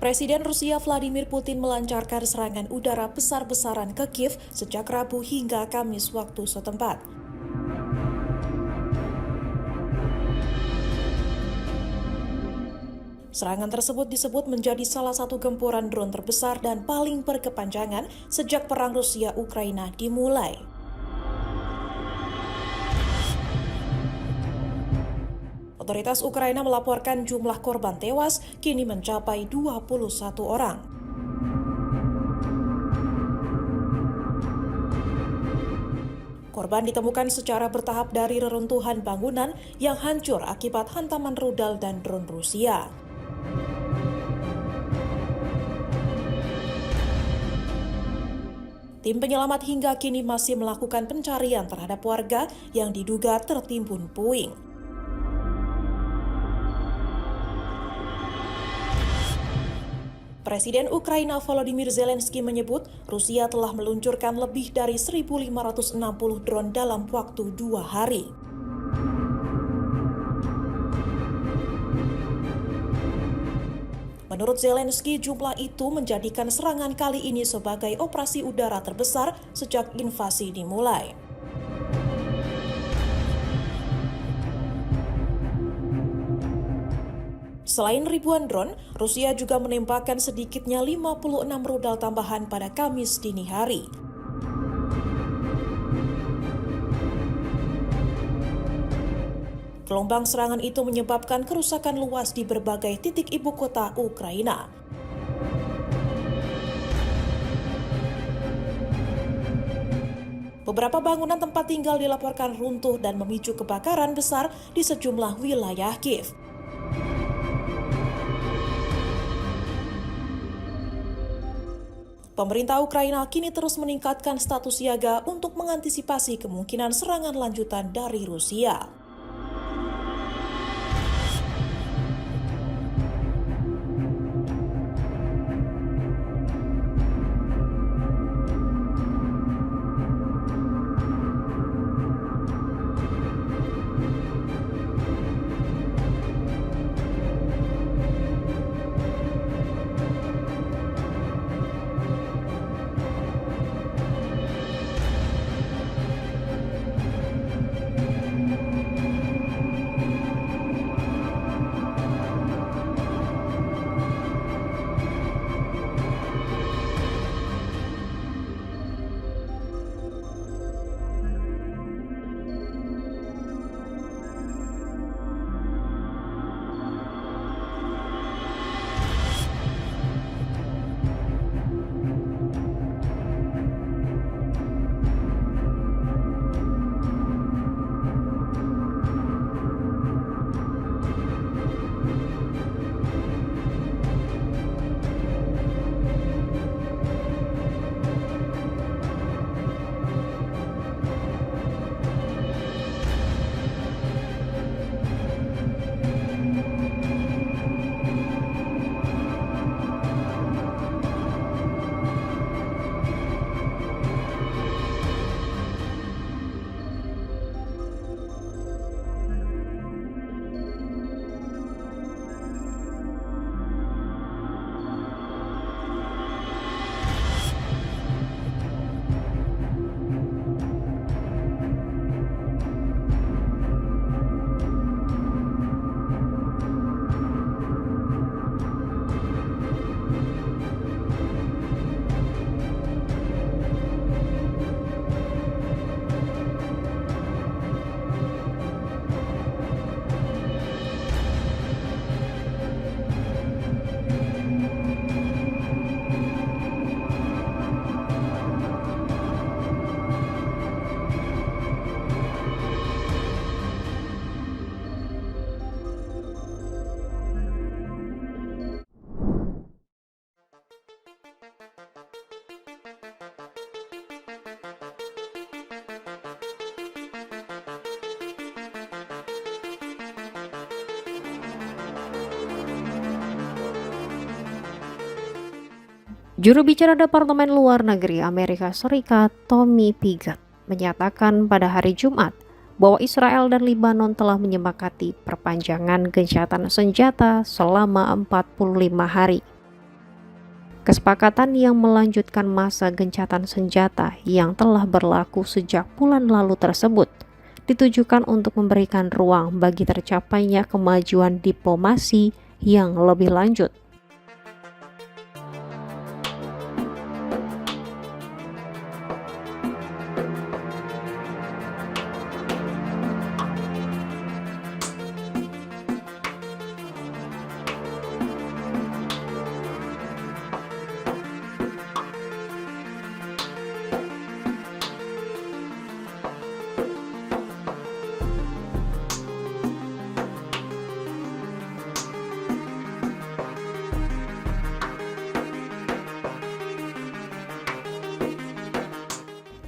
Presiden Rusia Vladimir Putin melancarkan serangan udara besar-besaran ke Kiev sejak Rabu hingga Kamis waktu setempat. Serangan tersebut disebut menjadi salah satu gempuran drone terbesar dan paling berkepanjangan sejak Perang Rusia-Ukraina dimulai. Otoritas Ukraina melaporkan jumlah korban tewas kini mencapai 21 orang. Korban ditemukan secara bertahap dari reruntuhan bangunan yang hancur akibat hantaman rudal dan drone Rusia. Tim penyelamat hingga kini masih melakukan pencarian terhadap warga yang diduga tertimbun puing. Presiden Ukraina Volodymyr Zelensky menyebut Rusia telah meluncurkan lebih dari 1.560 drone dalam waktu 2 hari. Menurut Zelensky, jumlah itu menjadikan serangan kali ini sebagai operasi udara terbesar sejak invasi dimulai. Selain ribuan drone, Rusia juga menembakkan sedikitnya 56 rudal tambahan pada Kamis dini hari. Gelombang serangan itu menyebabkan kerusakan luas di berbagai titik ibu kota Ukraina. Beberapa bangunan tempat tinggal dilaporkan runtuh dan memicu kebakaran besar di sejumlah wilayah Kiev. Pemerintah Ukraina kini terus meningkatkan status siaga untuk mengantisipasi kemungkinan serangan lanjutan dari Rusia. Juru bicara Departemen Luar Negeri Amerika Serikat Tommy Pigott menyatakan pada hari Jumat bahwa Israel dan Lebanon telah menyepakati perpanjangan gencatan senjata selama 45 hari. Kesepakatan yang melanjutkan masa gencatan senjata yang telah berlaku sejak bulan lalu tersebut ditujukan untuk memberikan ruang bagi tercapainya kemajuan diplomasi yang lebih lanjut.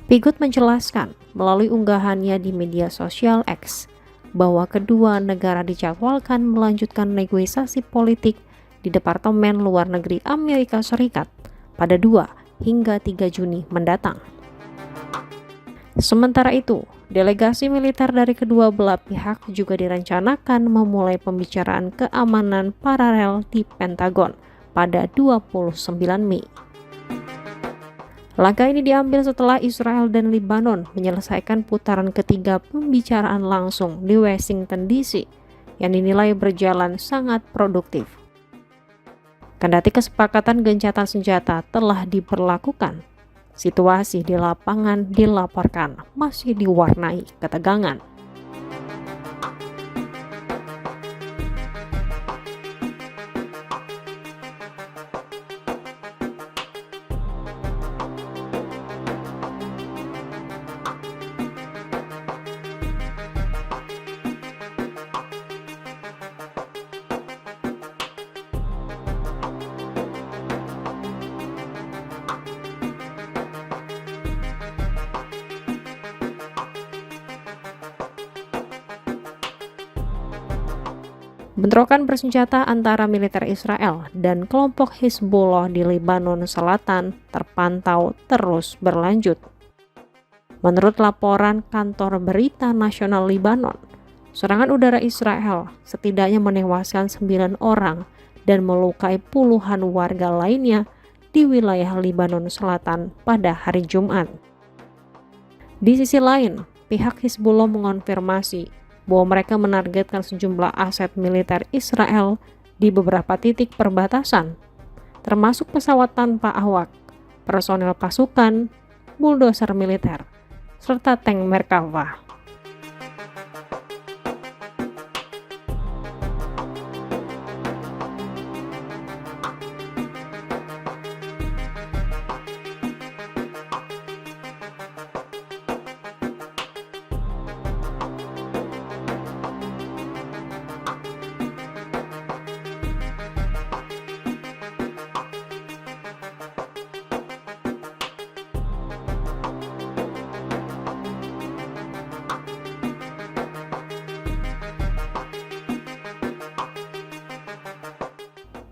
Pigut menjelaskan melalui unggahannya di media sosial X bahwa kedua negara dijadwalkan melanjutkan negosiasi politik di Departemen Luar Negeri Amerika Serikat pada 2 hingga 3 Juni mendatang. Sementara itu, delegasi militer dari kedua belah pihak juga direncanakan memulai pembicaraan keamanan paralel di Pentagon pada 29 Mei. Langkah ini diambil setelah Israel dan Lebanon menyelesaikan putaran ketiga pembicaraan langsung di Washington DC yang dinilai berjalan sangat produktif. Kendati kesepakatan gencatan senjata telah diberlakukan, situasi di lapangan dilaporkan masih diwarnai ketegangan. Bentrokan bersenjata antara militer Israel dan kelompok Hizbullah di Lebanon Selatan terpantau terus berlanjut. Menurut laporan kantor berita nasional Lebanon, serangan udara Israel setidaknya menewaskan 9 orang dan melukai puluhan warga lainnya di wilayah Lebanon Selatan pada hari Jumat. Di sisi lain, pihak Hizbullah mengonfirmasi bahwa mereka menargetkan sejumlah aset militer Israel di beberapa titik perbatasan, termasuk pesawat tanpa awak, personel pasukan, buldoser militer, serta tank Merkava.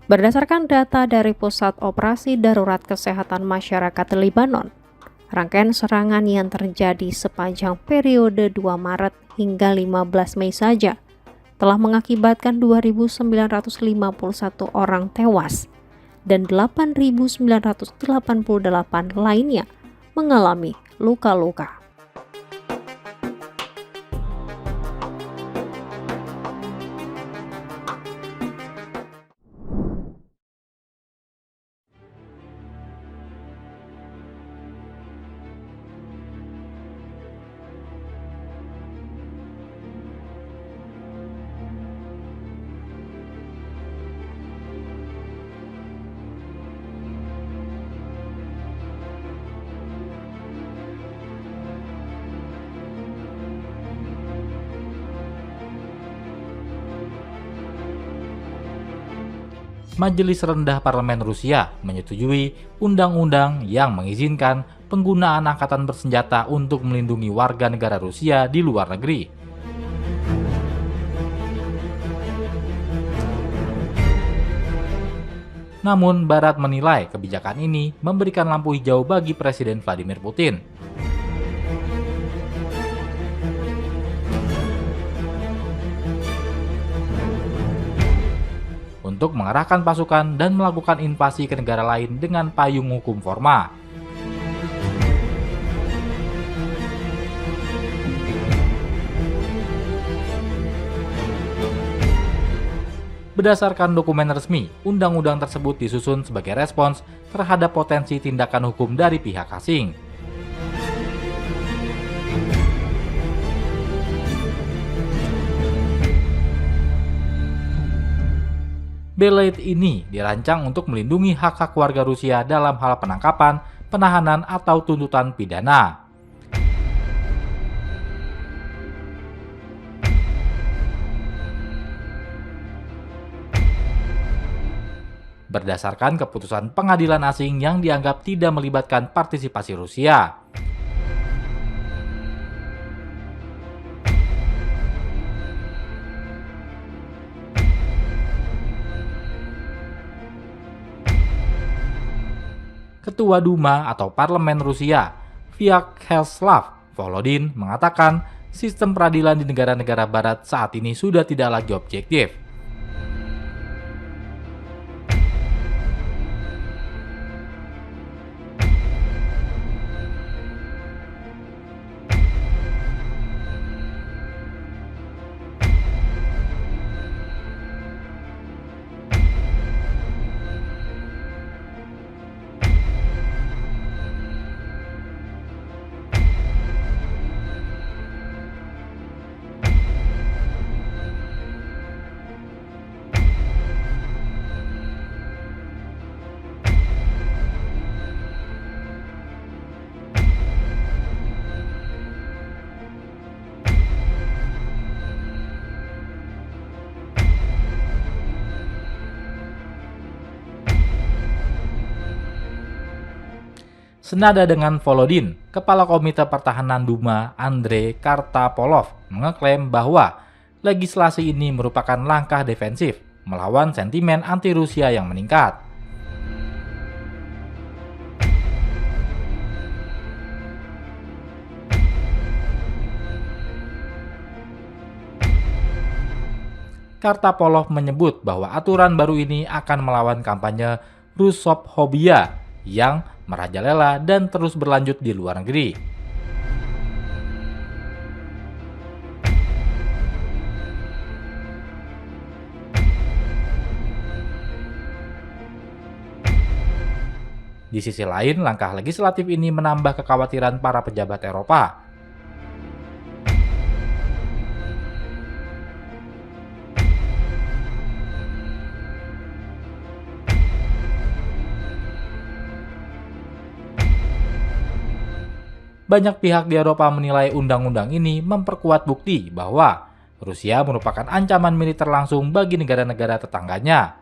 Berdasarkan data dari Pusat Operasi Darurat Kesehatan Masyarakat Lebanon, rangkaian serangan yang terjadi sepanjang periode 2 Maret hingga 15 Mei saja telah mengakibatkan 2.951 orang tewas dan 8.988 lainnya mengalami luka-luka. Majelis Rendah Parlemen Rusia menyetujui undang-undang yang mengizinkan penggunaan angkatan bersenjata untuk melindungi warga negara Rusia di luar negeri. Namun, Barat menilai kebijakan ini memberikan lampu hijau bagi Presiden Vladimir Putin. untuk mengerahkan pasukan dan melakukan invasi ke negara lain dengan payung hukum formal. Berdasarkan dokumen resmi, undang-undang tersebut disusun sebagai respons terhadap potensi tindakan hukum dari pihak asing. Belait ini dirancang untuk melindungi hak-hak warga Rusia dalam hal penangkapan, penahanan, atau tuntutan pidana. Berdasarkan keputusan pengadilan asing yang dianggap tidak melibatkan partisipasi Rusia. Ketua Duma atau Parlemen Rusia, Vyacheslav Volodin, mengatakan sistem peradilan di negara-negara barat saat ini sudah tidak lagi objektif. Senada dengan Volodin, Kepala Komite Pertahanan Duma Andrei Kartapolov mengeklaim bahwa legislasi ini merupakan langkah defensif melawan sentimen anti-Rusia yang meningkat. Kartapolov menyebut bahwa aturan baru ini akan melawan kampanye Russophobia yang merajalela dan terus berlanjut di luar negeri. Di sisi lain, langkah legislatif ini menambah kekhawatiran para pejabat Eropa. Banyak pihak di Eropa menilai undang-undang ini memperkuat bukti bahwa Rusia merupakan ancaman militer langsung bagi negara-negara tetangganya.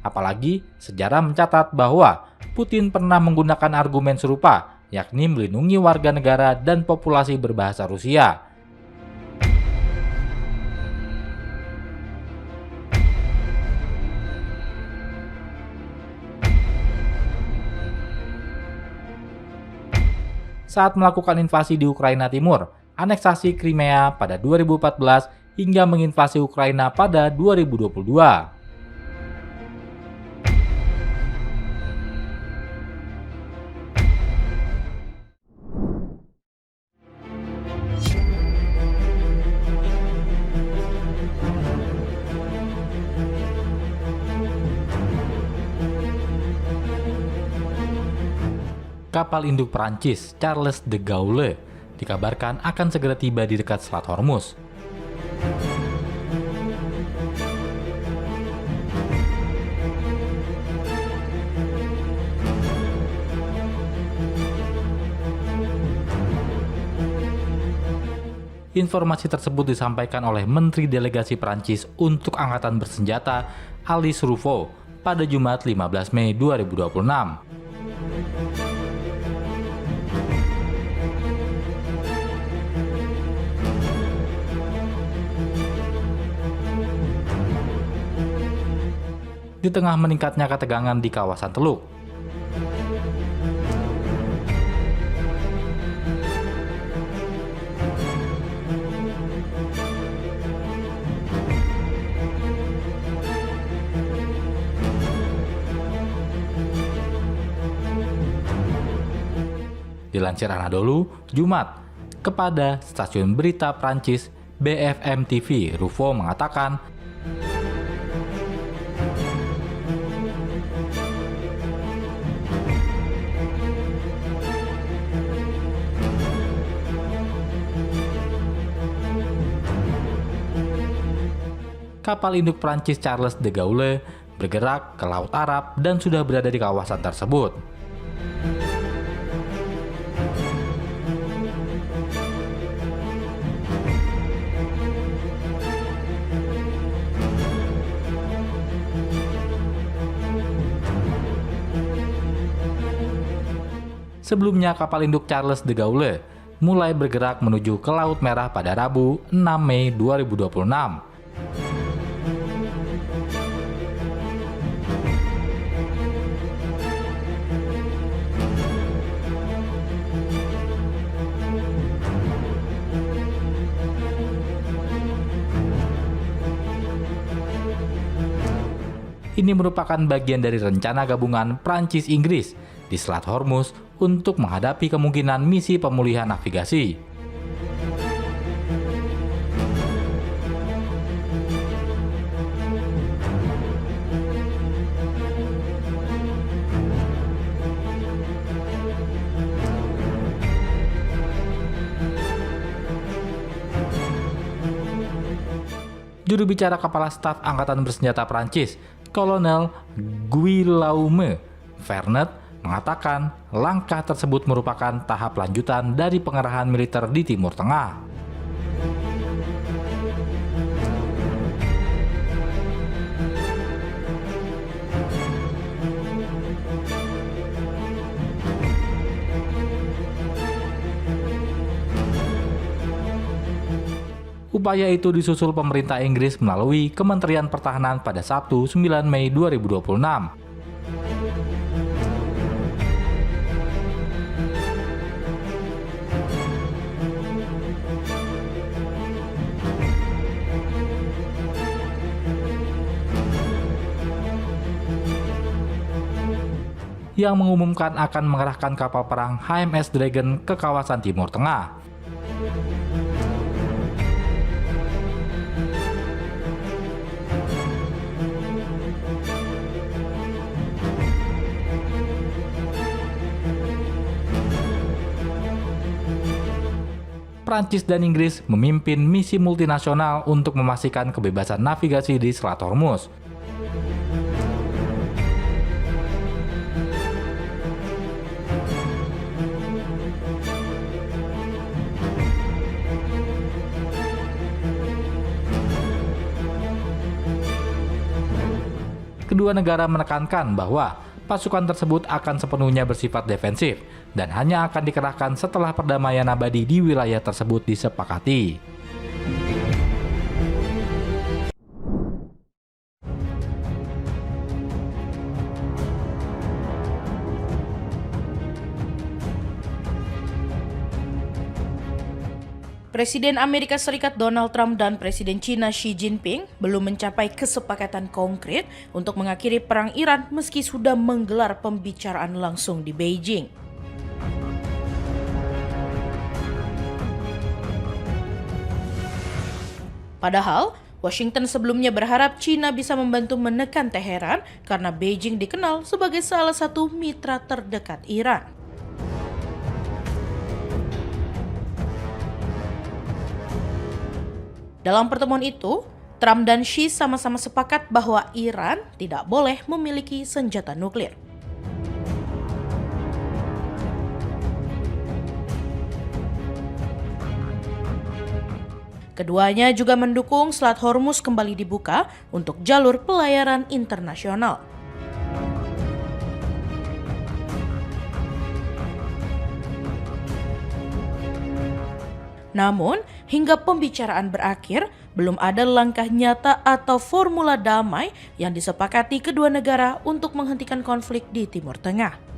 Apalagi sejarah mencatat bahwa Putin pernah menggunakan argumen serupa, yakni melindungi warga negara dan populasi berbahasa Rusia. Saat melakukan invasi di Ukraina Timur, aneksasi Crimea pada 2014 hingga menginvasi Ukraina pada 2022. Kapal induk Perancis Charles de Gaulle dikabarkan akan segera tiba di dekat Selat Hormuz. Informasi tersebut disampaikan oleh Menteri Delegasi Perancis untuk Angkatan Bersenjata Alice Ruffo pada Jumat 15 Mei 2026. di tengah meningkatnya ketegangan di kawasan Teluk. Dilansir Anadolu, Jumat, kepada stasiun berita Prancis BFM TV, Rufo mengatakan kapal induk Prancis Charles de Gaulle bergerak ke Laut Arab dan sudah berada di kawasan tersebut. Sebelumnya, kapal induk Charles de Gaulle mulai bergerak menuju ke Laut Merah pada Rabu 6 Mei 2026. Ini merupakan bagian dari rencana gabungan Prancis-Inggris di Selat Hormuz untuk menghadapi kemungkinan misi pemulihan navigasi. Juru bicara Kepala Staf Angkatan Bersenjata Prancis, Kolonel Guillaume Vernet, mengatakan langkah tersebut merupakan tahap lanjutan dari pengerahan militer di Timur Tengah. Upaya itu disusul pemerintah Inggris melalui Kementerian Pertahanan pada Sabtu 9 Mei 2026. Yang mengumumkan akan mengerahkan kapal perang HMS Dragon ke kawasan Timur Tengah. Prancis dan Inggris memimpin misi multinasional untuk memastikan kebebasan navigasi di Selat Hormuz. Kedua negara menekankan bahwa pasukan tersebut akan sepenuhnya bersifat defensif dan hanya akan dikerahkan setelah perdamaian abadi di wilayah tersebut disepakati. Presiden Amerika Serikat Donald Trump dan Presiden China Xi Jinping belum mencapai kesepakatan konkret untuk mengakhiri perang Iran meski sudah menggelar pembicaraan langsung di Beijing. Padahal, Washington sebelumnya berharap China bisa membantu menekan Teheran karena Beijing dikenal sebagai salah satu mitra terdekat Iran. Dalam pertemuan itu, Trump dan Xi sama-sama sepakat bahwa Iran tidak boleh memiliki senjata nuklir. Keduanya juga mendukung Selat Hormuz kembali dibuka untuk jalur pelayaran internasional. Namun, hingga pembicaraan berakhir, belum ada langkah nyata atau formula damai yang disepakati kedua negara untuk menghentikan konflik di Timur Tengah.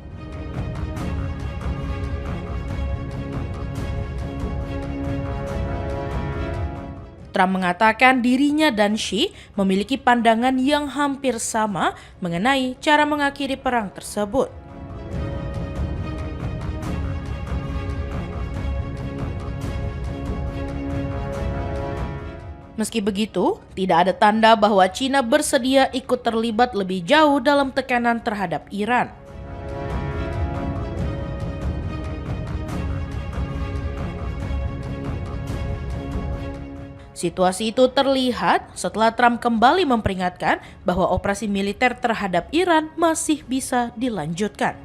Trump mengatakan dirinya dan Xi memiliki pandangan yang hampir sama mengenai cara mengakhiri perang tersebut. Meski begitu, tidak ada tanda bahwa China bersedia ikut terlibat lebih jauh dalam tekanan terhadap Iran. Situasi itu terlihat setelah Trump kembali memperingatkan bahwa operasi militer terhadap Iran masih bisa dilanjutkan.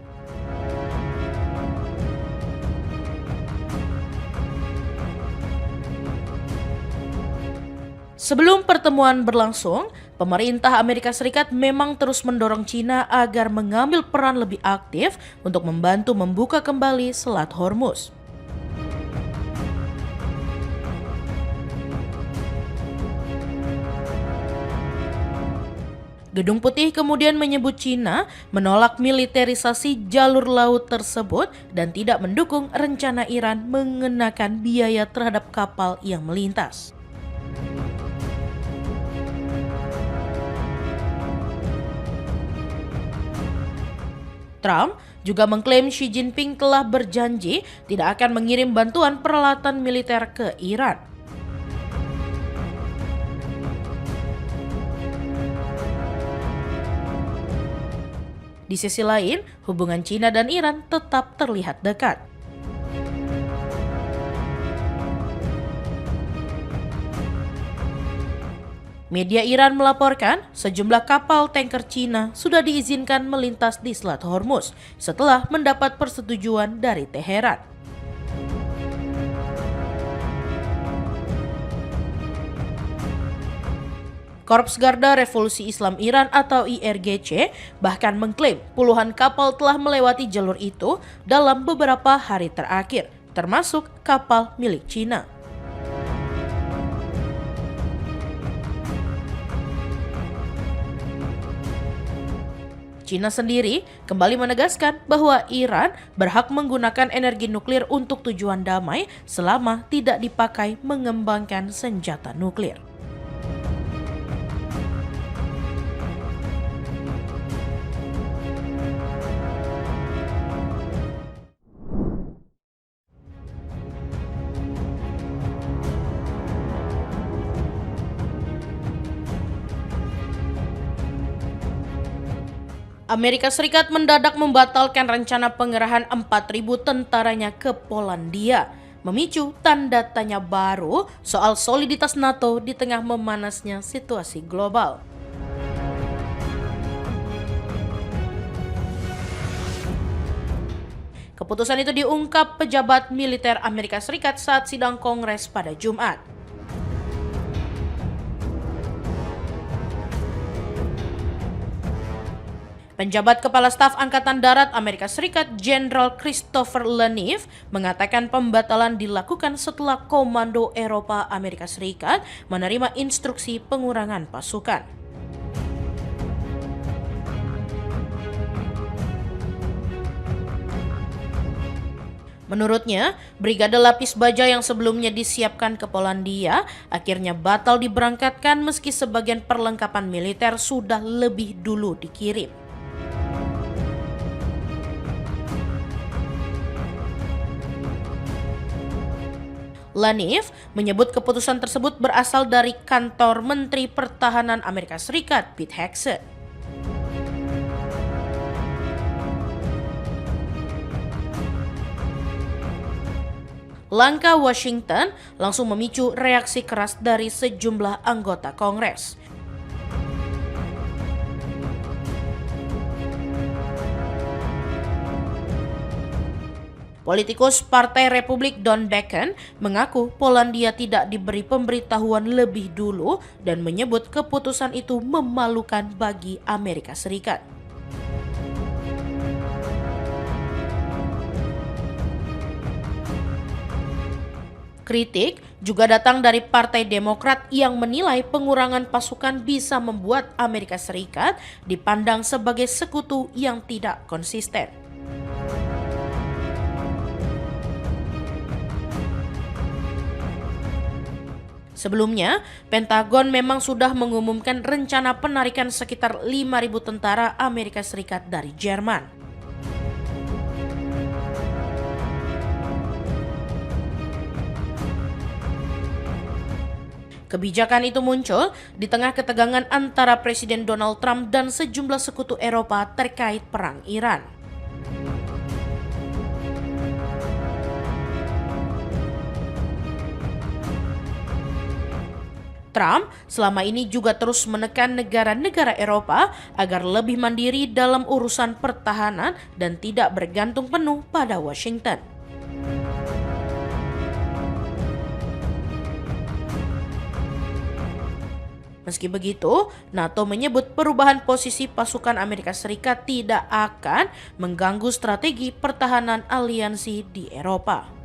Sebelum pertemuan berlangsung, pemerintah Amerika Serikat memang terus mendorong China agar mengambil peran lebih aktif untuk membantu membuka kembali Selat Hormuz. Gedung Putih kemudian menyebut China menolak militerisasi jalur laut tersebut dan tidak mendukung rencana Iran mengenakan biaya terhadap kapal yang melintas. Trump juga mengklaim Xi Jinping telah berjanji tidak akan mengirim bantuan peralatan militer ke Iran. Di sisi lain, hubungan China dan Iran tetap terlihat dekat. Media Iran melaporkan sejumlah kapal tanker Cina sudah diizinkan melintas di Selat Hormuz setelah mendapat persetujuan dari Teheran. Korps Garda Revolusi Islam Iran atau IRGC bahkan mengklaim puluhan kapal telah melewati jalur itu dalam beberapa hari terakhir, termasuk kapal milik Cina. Cina sendiri kembali menegaskan bahwa Iran berhak menggunakan energi nuklir untuk tujuan damai selama tidak dipakai mengembangkan senjata nuklir. Amerika Serikat mendadak membatalkan rencana pengerahan 4.000 tentaranya ke Polandia, memicu tanda tanya baru soal soliditas NATO di tengah memanasnya situasi global. Keputusan itu diungkap pejabat militer Amerika Serikat saat sidang Kongres pada Jumat. Penjabat Kepala Staf Angkatan Darat Amerika Serikat Jenderal Christopher Lanief mengatakan pembatalan dilakukan setelah Komando Eropa Amerika Serikat menerima instruksi pengurangan pasukan. Menurutnya, brigade lapis baja yang sebelumnya disiapkan ke Polandia akhirnya batal diberangkatkan meski sebagian perlengkapan militer sudah lebih dulu dikirim. Lanief menyebut keputusan tersebut berasal dari kantor Menteri Pertahanan Amerika Serikat, Pete Hegseth. Langkah Washington langsung memicu reaksi keras dari sejumlah anggota Kongres. Politikus Partai Republik Don Bacon mengaku Polandia tidak diberi pemberitahuan lebih dulu dan menyebut keputusan itu memalukan bagi Amerika Serikat. Kritik juga datang dari Partai Demokrat yang menilai pengurangan pasukan bisa membuat Amerika Serikat dipandang sebagai sekutu yang tidak konsisten. Sebelumnya, Pentagon memang sudah mengumumkan rencana penarikan sekitar 5.000 tentara Amerika Serikat dari Jerman. Kebijakan itu muncul di tengah ketegangan antara Presiden Donald Trump dan sejumlah sekutu Eropa terkait perang Iran. Trump selama ini juga terus menekan negara-negara Eropa agar lebih mandiri dalam urusan pertahanan dan tidak bergantung penuh pada Washington. Meski begitu, NATO menyebut perubahan posisi pasukan Amerika Serikat tidak akan mengganggu strategi pertahanan aliansi di Eropa.